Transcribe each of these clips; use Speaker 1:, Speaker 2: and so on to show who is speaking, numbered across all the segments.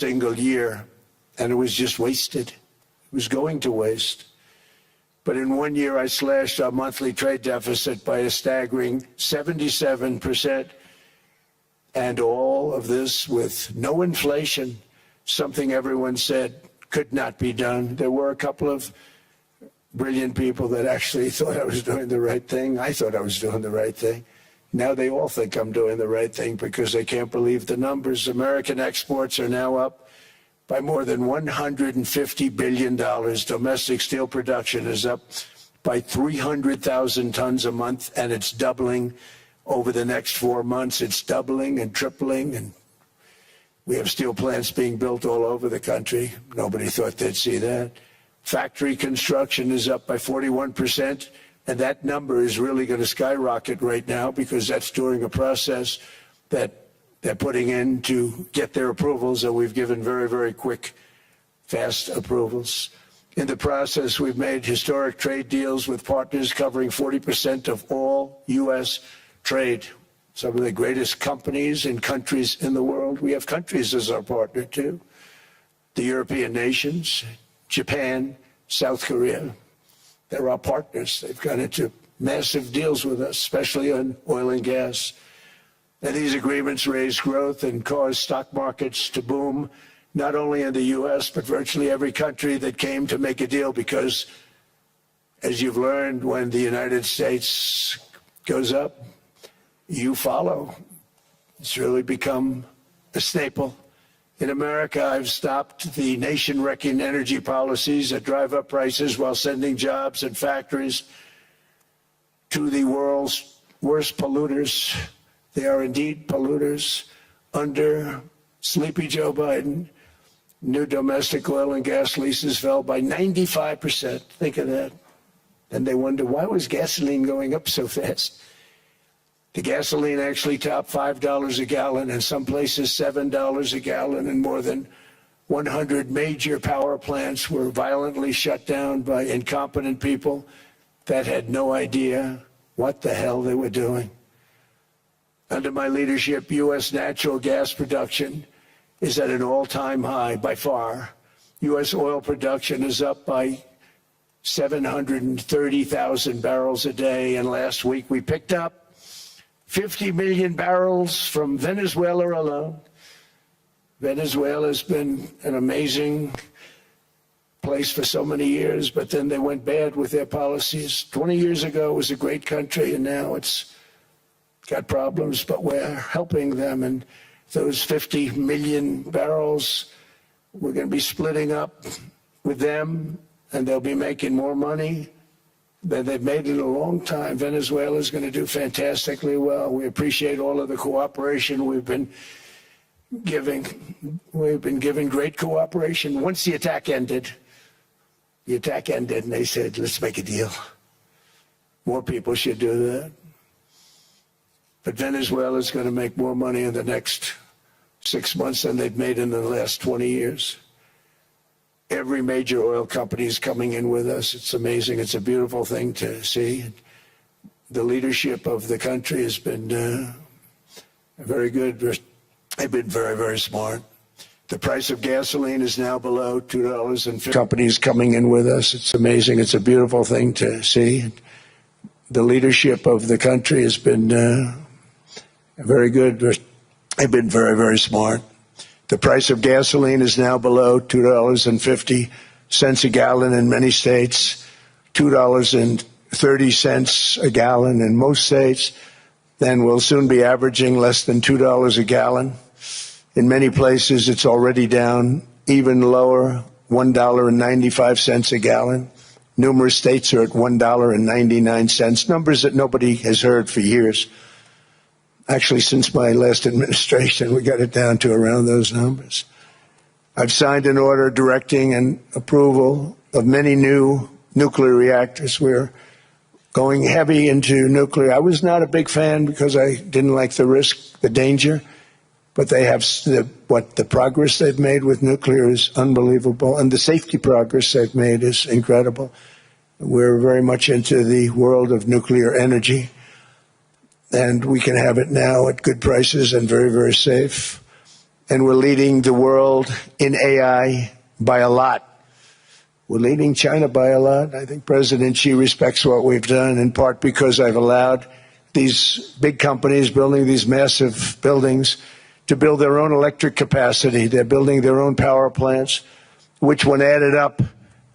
Speaker 1: single year, and it was just wasted. It was going to waste. But in 1 year, I slashed our monthly trade deficit by a staggering 77%. And all of this with no inflation, something everyone said could not be done. There were a couple of brilliant people that actually thought I was doing the right thing. I thought I was doing the right thing. Now they all think I'm doing the right thing because they can't believe the numbers. American exports are now up by more than $150 billion. Domestic steel production is up by 300,000 tons a month, and it's doubling over the next 4 months. It's doubling and tripling, and we have steel plants being built all over the country. Nobody thought they'd see that. Factory construction is up by 41%, and that number is really going to skyrocket right now because that's during a process that they're putting in to get their approvals, and we've given very, very quick, fast approvals. In the process, we've made historic trade deals with partners covering 40% of all U.S. trade. Some of the greatest companies and countries in the world. We have countries as our partner, too. The European nations, Japan, South Korea. They're our partners. They've gone into massive deals with us, especially on oil and gas. And these agreements raise growth and cause stock markets to boom, not only in the U.S., but virtually every country that came to make a deal, because, as you've learned, when the United States goes up, you follow. It's really become a staple. In America, I've stopped the nation-wrecking energy policies that drive up prices while sending jobs and factories to the world's worst polluters. They are indeed polluters. Under sleepy Joe Biden, new domestic oil and gas leases fell by 95%. Think of that. And they wonder, why was gasoline going up so fast? The gasoline actually topped $5 a gallon, and some places $7 a gallon, and more than 100 major power plants were violently shut down by incompetent people that had no idea what the hell they were doing. Under my leadership, U.S. natural gas production is at an all-time high by far. U.S. oil production is up by 730,000 barrels a day, and last week we picked up 50 million barrels from Venezuela alone. Venezuela has been an amazing place for so many years, but then they went bad with their policies. 20 years ago it was a great country, and now it's got problems, but we're helping them. And those 50 million barrels, we're going to be splitting up with them, and they'll be making more money than they've made in a long time. Venezuela is going to do fantastically well. We appreciate all of the cooperation we've been giving. We've been giving great cooperation. Once the attack ended, and they said, let's make a deal. More people should do that. But Venezuela is going to make more money in the next 6 months than they've made in the last 20 years. Every major oil company is coming in with us. It's amazing. It's a beautiful thing to see. The leadership of the country has been very good. They've been very, very smart. The price of gasoline is now below $2.50. Companies coming in with us. It's amazing. It's a beautiful thing to see. The leadership of the country has been very good. They've been very, very smart. The price of gasoline is now below $2.50 a gallon in many states, $2.30 a gallon in most states. Then we'll soon be averaging less than $2 a gallon. In many places, it's already down even lower, $1.95 a gallon. Numerous states are at $1.99, numbers that nobody has heard for years. Actually, since my last administration, we got it down to around those numbers. I've signed an order directing an approval of many new nuclear reactors. We're going heavy into nuclear. I was not a big fan because I didn't like the risk, the danger, but they have the progress they've made with nuclear is unbelievable, and the safety progress they've made is incredible. We're very much into the world of nuclear energy, and we can have it now at good prices and very, very safe. and we're leading the world in AI by a lot. We're leading China by a lot. I think President Xi respects what we've done, in part because I've allowed these big companies building these massive buildings to build their own electric capacity. They're building their own power plants, which when added up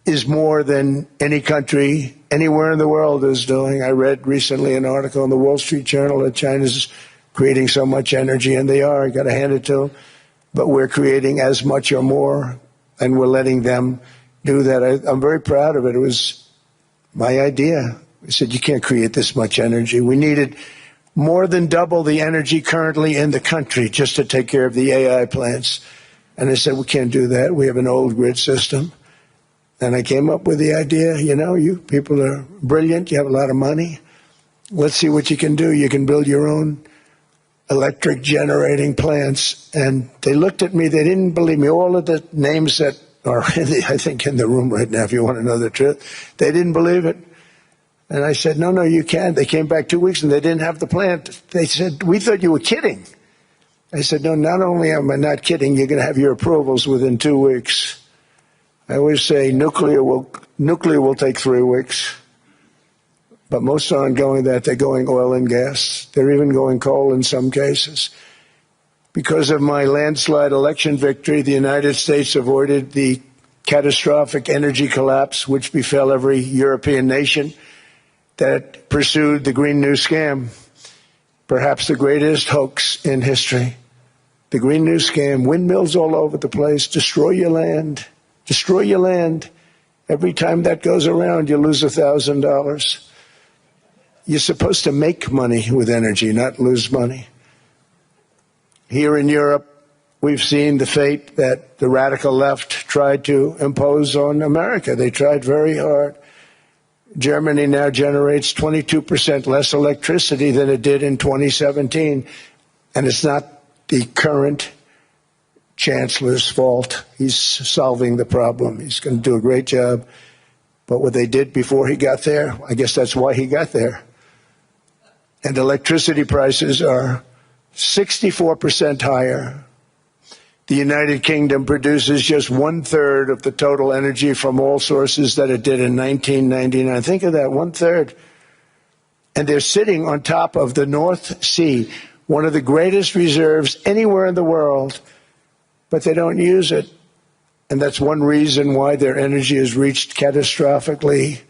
Speaker 1: is more than any country anywhere in the world is doing. I read recently an article in the Wall Street Journal that China's creating so much energy, and they are. I got to hand it to them. But we're creating as much or more, and we're letting them do that. I'm very proud of it. It was my idea. I said, you can't create this much energy. We needed more than double the energy currently in the country just to take care of the AI plants. And I said, we can't do that. We have an old grid system. And I came up with the idea, you know, you people are brilliant. You have a lot of money. Let's see what you can do. You can build your own electric generating plants. And they looked at me. They didn't believe me. All of the names that are, I think, in the room right now, if you want to know the truth, they didn't believe it. And I said, no, you can't. They came back 2 weeks and they didn't have the plant. They said, we thought you were kidding. I said, no, not only am I not kidding, you're going to have your approvals within 2 weeks. I always say nuclear will take 3 weeks. But most aren't going that. They're going oil and gas. They're even going coal in some cases. Because of my landslide election victory, the United States avoided the catastrophic energy collapse which befell every European nation that pursued the Green New Scam, perhaps the greatest hoax in history. The Green New Scam, windmills all over the place, destroy your land, destroy your land. Every time that goes around, you lose $1,000. You're supposed to make money with energy, not lose money. Here in Europe, we've seen the fate that the radical left tried to impose on America. They tried very hard. Germany now generates 22% less electricity than it did in 2017. And it's not the current chancellor's fault. He's solving the problem. He's going to do a great job. But what they did before he got there, I guess that's why he got there. And electricity prices are 64% higher. The United Kingdom produces just 1/3 of the total energy from all sources that it did in 1999. Think of that, 1/3. And they're sitting on top of the North Sea, one of the greatest reserves anywhere in the world, but they don't use it. And that's one reason why their energy has reached catastrophically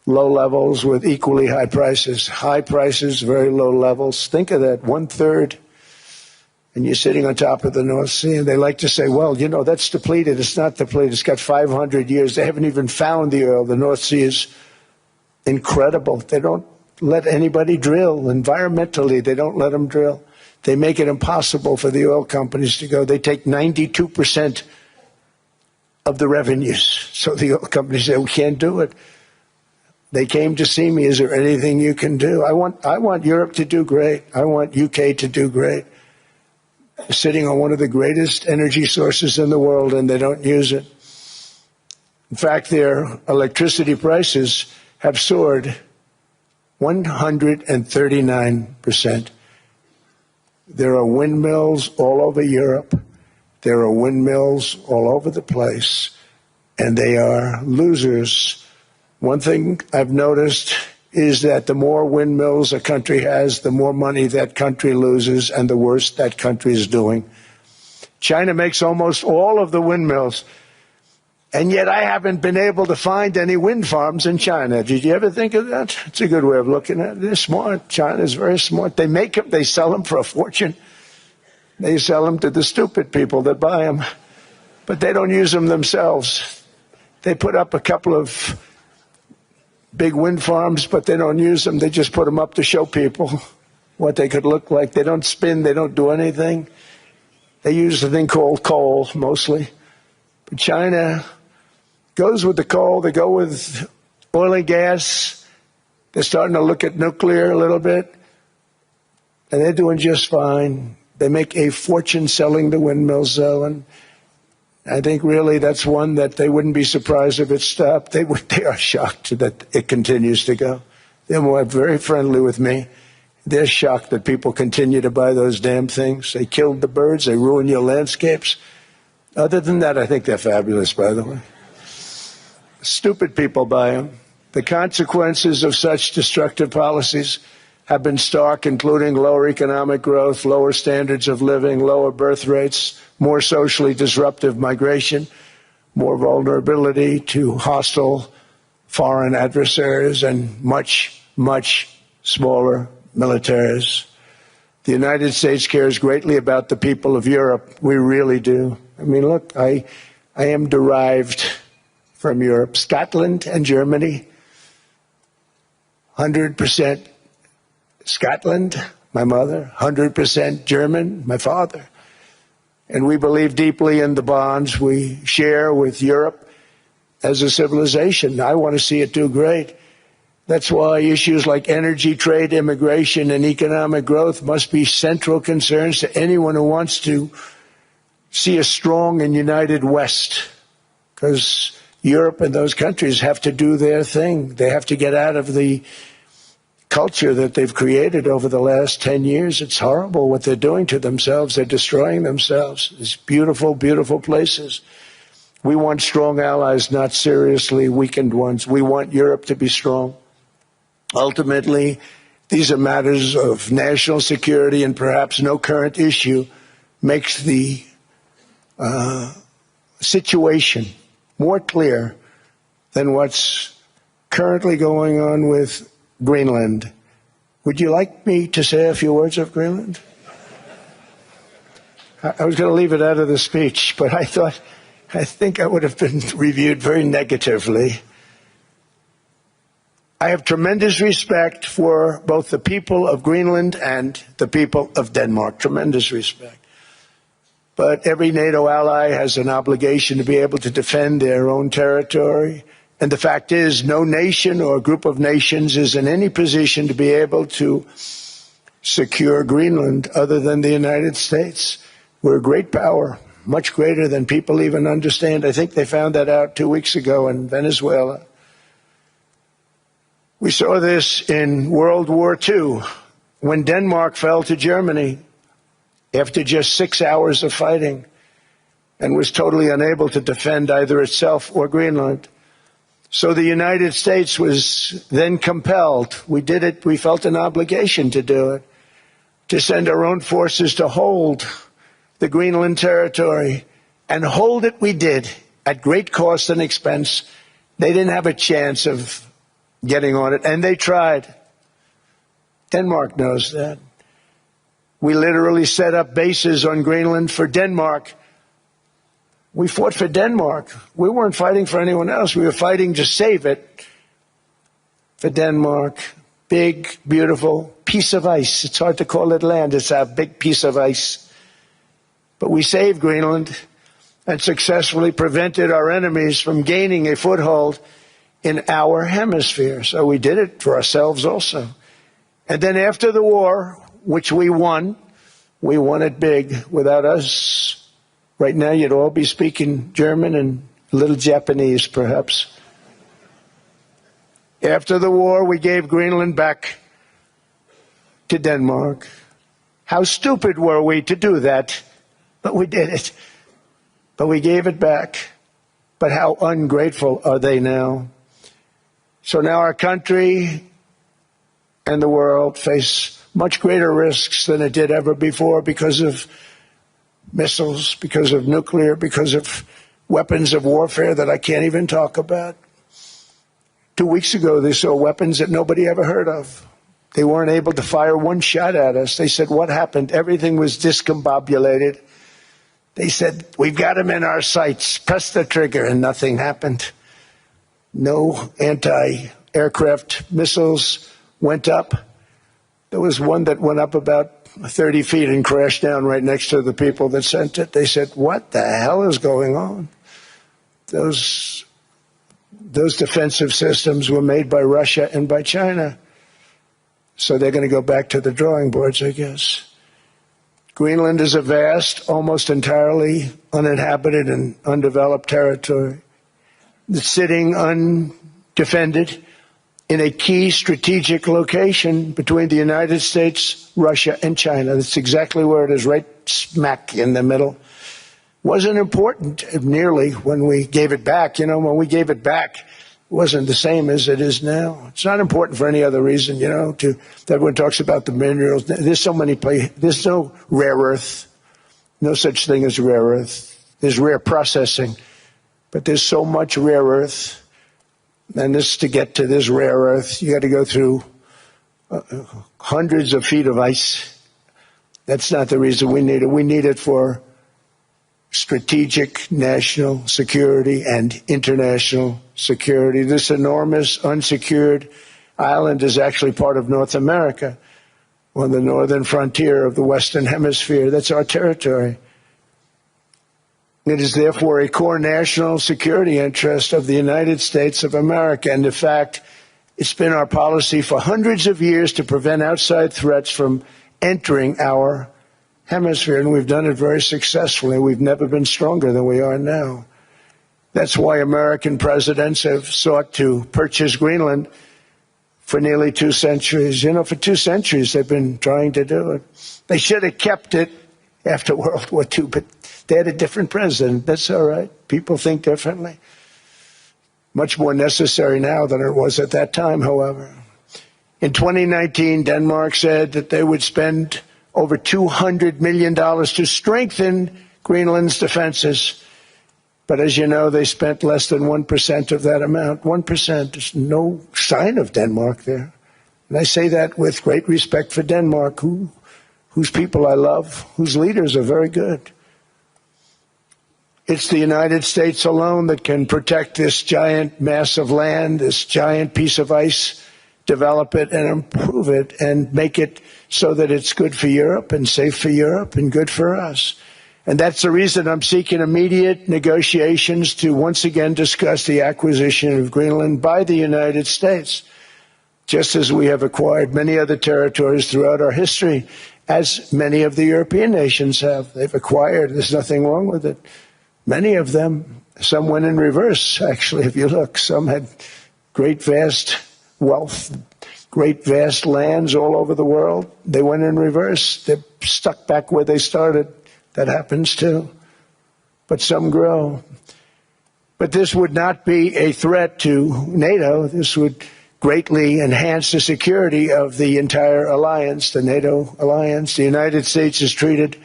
Speaker 1: low levels with equally high prices. High prices, very low levels. Think of that, 1/3. And you're sitting on top of the North Sea, and they like to say, well, you know, that's depleted. It's not depleted. It's got 500 years. They haven't even found the oil. The North Sea is incredible. They don't let anybody drill. Environmentally, they don't let them drill. They make it impossible for the oil companies to go. They take 92% of the revenues. So the oil companies say, we can't do it. They came to see me. Is there anything you can do? I want Europe to do great. I want UK to do great. Sitting on one of the greatest energy sources in the world, and they don't use it. In fact, their electricity prices have soared 139%. There are windmills all over Europe. There are windmills all over the place, and they are losers. One thing I've noticed is that the more windmills a country has, the more money that country loses and the worse that country is doing. China makes almost all of the windmills, and yet I haven't been able to find any wind farms in China. Did you ever think of that? It's a good way of looking at it. They're smart. China is very smart. They make them, they sell them for a fortune. They sell them to the stupid people that buy them, but they don't use them themselves. They put up a couple of big wind farms, but they don't use them. They just put them up to show people what they could look like. They don't spin. They don't do anything. They use a thing called coal, mostly. But China goes with the coal. They go with oil and gas. They're starting to look at nuclear a little bit. And they're doing just fine. They make a fortune selling the windmills, though, and I think really that's one that they wouldn't be surprised if it stopped. They are shocked that it continues to go. They're very friendly with me, They're shocked that people continue to buy those damn things. They killed the birds. They ruin your landscapes. Other than that, I think they're fabulous, by the way. Stupid people buy them. The consequences of such destructive policies have been stark, including lower economic growth, lower standards of living, lower birth rates, more socially disruptive migration, more vulnerability to hostile foreign adversaries, and much, much smaller militaries. The United States cares greatly about the people of Europe. We really do. I mean, look, I am derived from Europe, Scotland and Germany. 100% Scotland, my mother, 100% German, my father. And we believe deeply in the bonds we share with Europe as a civilization. I want to see it do great. That's why issues like energy, trade, immigration, and economic growth must be central concerns to anyone who wants to see a strong and united West, because Europe and those countries have to do their thing. They have to get out of the culture that they've created over the last 10 years. It's horrible what they're doing to themselves. They're destroying themselves. It's beautiful, beautiful places. We want strong allies, not seriously weakened ones. We want Europe to be strong. Ultimately, these are matters of national security, and perhaps no current issue makes the situation more clear than what's currently going on with Greenland. Would you like me to say a few words of Greenland? I was going to leave it out of the speech, but I think I would have been reviewed very negatively. I have tremendous respect for both the people of Greenland and the people of Denmark, tremendous respect. But every NATO ally has an obligation to be able to defend their own territory. And the fact is, no nation or group of nations is in any position to be able to secure Greenland other than the United States. We're a great power, much greater than people even understand. I think they found that out 2 weeks ago in Venezuela. We saw this in World War II, when Denmark fell to Germany after just 6 hours of fighting and was totally unable to defend either itself or Greenland. So the United States was then compelled, we did it, we felt an obligation to do it, to send our own forces to hold the Greenland territory, and hold it we did at great cost and expense. They didn't have a chance of getting on it, and they tried. Denmark knows that. We literally set up bases on Greenland for Denmark. We fought for Denmark. We weren't fighting for anyone else. We were fighting to save it for Denmark. Big, beautiful piece of ice. It's hard to call it land. It's a big piece of ice. But we saved Greenland and successfully prevented our enemies from gaining a foothold in our hemisphere. So we did it for ourselves also. And then after the war, which we won it big. Without us, right now you'd all be speaking German and a little Japanese, perhaps. After the war, we gave Greenland back to Denmark. How stupid were we to do that? But we did it. But we gave it back. But how ungrateful are they now? So now our country and the world face much greater risks than it did ever before because of missiles, because of nuclear, because of weapons of warfare that I can't even talk about. 2 weeks ago, they saw weapons that nobody ever heard of. They weren't able to fire one shot at us. They said, what happened? Everything was discombobulated. They said, we've got them in our sights. Press the trigger, and nothing happened. No anti-aircraft missiles went up. There was one that went up about 30 feet and crashed down right next to the people that sent it. They said, what the hell is going on? Those defensive systems were made by Russia and by China. So they're going to go back to the drawing boards, I guess. Greenland is a vast, almost entirely uninhabited and undeveloped territory. It's sitting undefended in a key strategic location between the United States, Russia, and China. That's exactly where it is, right smack in the middle. Wasn't important nearly when we gave it back. You know, when we gave it back, it wasn't the same as it is now. It's not important for any other reason, you know, everyone talks about the minerals. There's so many places. There's no rare earth, no such thing as rare earth. There's rare processing, but there's so much rare earth. And this, to get to this rare earth, you got to go through hundreds of feet of ice. That's not the reason we need it. We need it for strategic national security and international security. This enormous unsecured island is actually part of North America, on the northern frontier of the Western Hemisphere. That's our territory. It is therefore a core national security interest of the United States of America. And in fact, it's been our policy for hundreds of years to prevent outside threats from entering our hemisphere. And we've done it very successfully. We've never been stronger than we are now. That's why American presidents have sought to purchase Greenland for nearly 2 centuries. You know, for 2 centuries they've been trying to do it. They should have kept it after World War II, but they had a different president. That's all right. People think differently. Much more necessary now than it was at that time, however. In 2019, Denmark said that they would spend over $200 million to strengthen Greenland's defenses. But as you know, they spent less than 1% of that amount. 1%. There's no sign of Denmark there. And I say that with great respect for Denmark, whose people I love, whose leaders are very good. It's the United States alone that can protect this giant mass of land, this giant piece of ice, develop it and improve it and make it so that it's good for Europe and safe for Europe and good for us. And that's the reason I'm seeking immediate negotiations to once again discuss the acquisition of Greenland by the United States, just as we have acquired many other territories throughout our history, as many of the European nations have. They've acquired. There's nothing wrong with it. Many of them, some went in reverse, actually, if you look. Some had great, vast wealth, great, vast lands all over the world. They went in reverse. They're stuck back where they started. That happens too. But some grow. But this would not be a threat to NATO. This would greatly enhance the security of the entire alliance, the NATO alliance. The United States is treated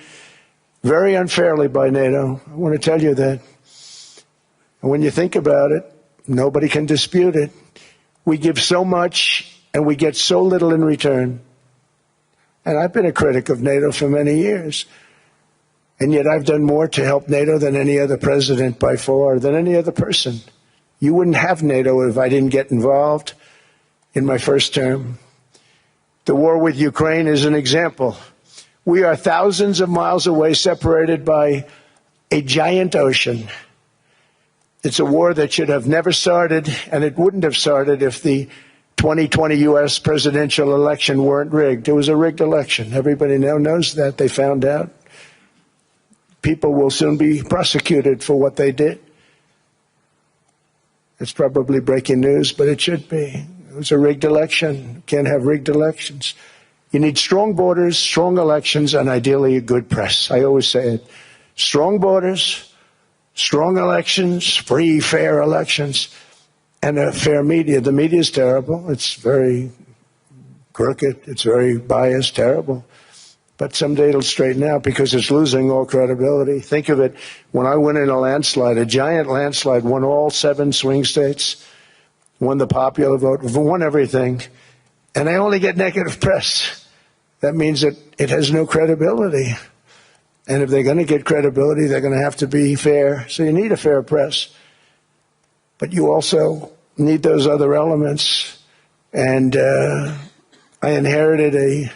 Speaker 1: very unfairly by NATO. I want to tell you that. And when you think about it, nobody can dispute it. We give so much and we get so little in return. And I've been a critic of NATO for many years. And yet I've done more to help NATO than any other president by far, than any other person. You wouldn't have NATO if I didn't get involved in my first term. The war with Ukraine is an example. We are thousands of miles away, separated by a giant ocean. It's a war that should have never started, and it wouldn't have started if the 2020 U.S. presidential election weren't rigged. It was a rigged election. Everybody now knows that. They found out. People will soon be prosecuted for what they did. It's probably breaking news, but it should be. It was a rigged election. You can't have rigged elections. You need strong borders, strong elections, and ideally a good press. I always say it. Strong borders, strong elections, free, fair elections, and a fair media. The media is terrible. It's very crooked. It's very biased, terrible. But someday it'll straighten out because it's losing all credibility. Think of it. When I went in a landslide, a giant landslide, won all 7 swing states, won the popular vote, won everything, and I only get negative press. That means that it has no credibility. And if they're going to get credibility, they're going to have to be fair. So you need a fair press. But you also need those other elements. And I inherited a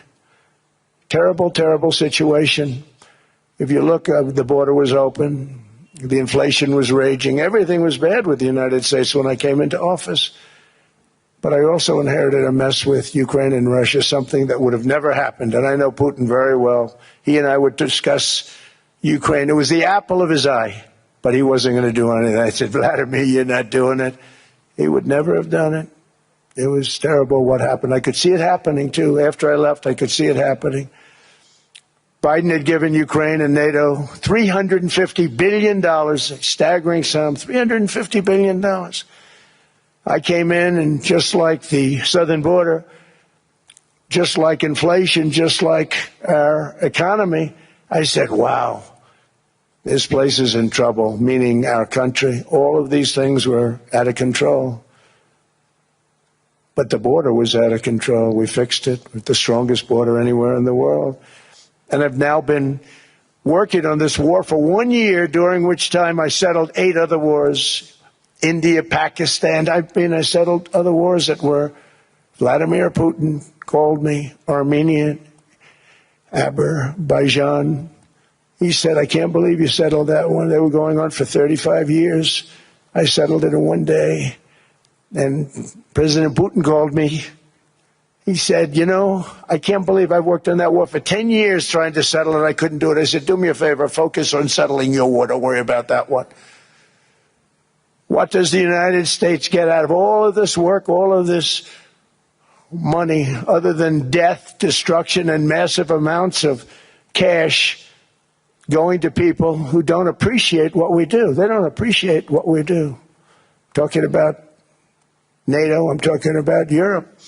Speaker 1: terrible, terrible situation. If you look, the border was open. The inflation was raging. Everything was bad with the United States when I came into office. But I also inherited a mess with Ukraine and Russia, something that would have never happened. And I know Putin very well. He and I would discuss Ukraine. It was the apple of his eye, but he wasn't going to do anything. I said, Vladimir, you're not doing it. He would never have done it. It was terrible what happened. I could see it happening, too. After I left, I could see it happening. Biden had given Ukraine and NATO $350 billion, a staggering sum, $350 billion. I came in, and just like the southern border, just like inflation, just like our economy, I said, wow, this place is in trouble, meaning our country. All of these things were out of control. But the border was out of control. We fixed it with the strongest border anywhere in the world. And I've now been working on this war for 1 year, during which time I settled 8 other wars. India, Pakistan. I settled other wars that were. Vladimir Putin called me, Armenia, Azerbaijan. He said, I can't believe you settled that one. They were going on for 35 years. I settled it in 1 day. And President Putin called me. He said, you know, I can't believe I worked on that war for 10 years trying to settle it. I couldn't do it. I said, do me a favor, focus on settling your war. Don't worry about that one. What does the United States get out of all of this work, all of this money, other than death, destruction, and massive amounts of cash going to people who don't appreciate what we do? They don't appreciate what we do. I'm talking about NATO. I'm talking about Europe.